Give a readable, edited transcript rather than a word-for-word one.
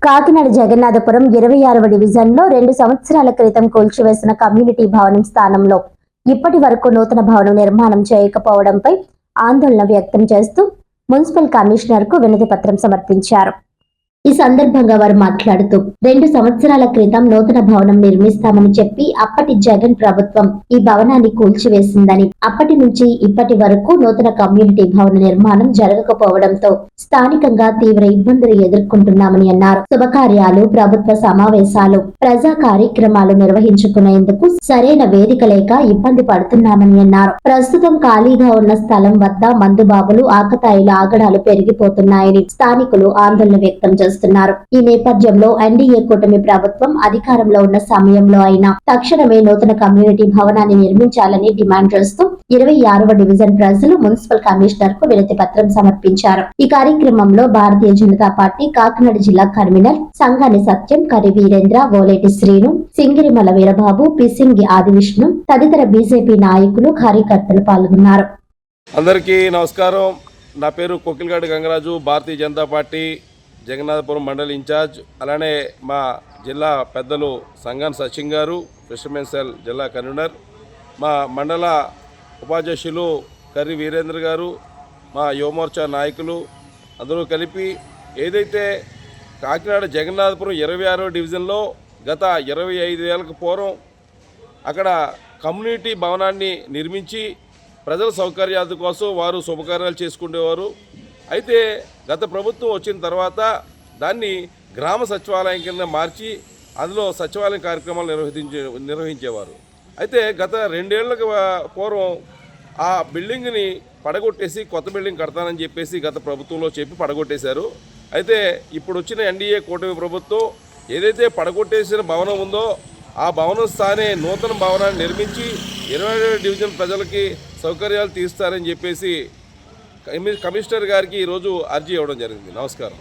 కాకినాడ జగన్నాథపురం 26వ డివిజన్లో 2 సంవత్సరాల క్రితం కూల్చివేసిన కమ్యూనిటీ భవనం స్థానంలో ఇప్పటి వరకు నూతన భవనం నిర్మాణం చేయకపోవడంపై ఆందోళన వ్యక్తం చేస్తూ మున్సిపల్ కమిషనర్కు వినతి పత్రం సమర్పించారు. ఈ సందర్భంగా వారు మాట్లాడుతూ 2 సంవత్సరాల క్రితం నూతన భవనం నిర్మిస్తామని చెప్పి అప్పటి జగన్ ప్రభుత్వం ఈ భవనాన్ని కూల్చివేసిందని, అప్పటి నుంచి ఇప్పటి వరకు నూతన కమ్యూనిటీ భవన నిర్మాణం జరగకపోవడంతో స్థానికంగా తీవ్ర ఇబ్బందులు ఎదుర్కొంటున్నామని అన్నారు. శుభకార్యాలు, ప్రభుత్వ సమావేశాలు, ప్రజా కార్యక్రమాలు నిర్వహించుకునేందుకు సరైన వేదిక లేక ఇబ్బంది పడుతున్నామని అన్నారు. ప్రస్తుతం ఖాళీగా ఉన్న స్థలం వద్ద మందుబాబులు, ఆకతాయిల ఆగడాలు పెరిగిపోతున్నాయని స్థానికులు ఆందోళన వ్యక్తం చేస్తున్నారు. ఈ నేపథ్యంలో ఎన్డీఏ కూటమి ప్రభుత్వం అధికారంలో ఉన్న సమయంలో అయినా తక్షణమే నూతన కమ్యూనిటీ భవనాన్ని నిర్మించాలని డిమాండ్ చేస్తూ 26వ డివిజన్ ప్రజలు మున్సిపల్ కమిషనర్ కు వినతి పత్రం సమర్పించారు. ఈ కార్యక్రమంలో భారతీయ జనతా పార్టీ కాకినాడ జిల్లా కన్వీనర్ సంగాని సత్యం, కరి వీరేంద్ర, ఓలేటి శ్రీను, సింగిరిమల వీరబాబు, పిసింగి ఆదివిష్ణు తదితర బీజేపీ నాయకులు, కార్యకర్తలు పాల్గొన్నారు. అందరికీ నమస్కారం. నా పేరు కోకిలగాడి గంగరాజు, భారతీయ జనతా పార్టీ జగన్నాథపురం మండలి ఇన్ఛార్జ్. అలానే మా జిల్లా పెద్దలు సంగాన్ సచిన్ గారు, ఫిషర్మెన్ సెల్ జిల్లా కన్వీనర్, మా మండల ఉపాధ్యక్షులు కర్రి వీరేంద్ర గారు, మా యువమోర్చా నాయకులు అందరూ కలిపి ఏదైతే కాకినాడ జగన్నాథపురం 26వ డివిజన్లో గత 25 ఏళ్ళకు పూర్వం అక్కడ కమ్యూనిటీ భవనాన్ని నిర్మించి ప్రజల సౌకర్యాల కోసం వారు శుభకార్యాలు చేసుకునేవారు. అయితే గత ప్రభుత్వం వచ్చిన తర్వాత దాన్ని గ్రామ సచివాలయం కింద మార్చి అందులో సచివాలయం కార్యక్రమాలు నిర్వహించేవారు. అయితే గత 2 ఏళ్లకు పూర్వం ఆ బిల్డింగ్ని పడగొట్టేసి కొత్త బిల్డింగ్ కడతానని చెప్పేసి గత ప్రభుత్వంలో చెప్పి పడగొట్టేశారు. అయితే ఇప్పుడు వచ్చిన ఎన్డీఏ కూటమి ప్రభుత్వం ఏదైతే పడగొట్టేసిన భవనం ఉందో ఆ భవనం స్థానే నూతన భవనాన్ని నిర్మించి 27వ డివిజన్ ప్రజలకి సౌకర్యాలు తీస్తారని చెప్పేసి కమిషనర్ గారికి ఈరోజు అర్జీ ఇవ్వడం జరిగింది. నమస్కారం.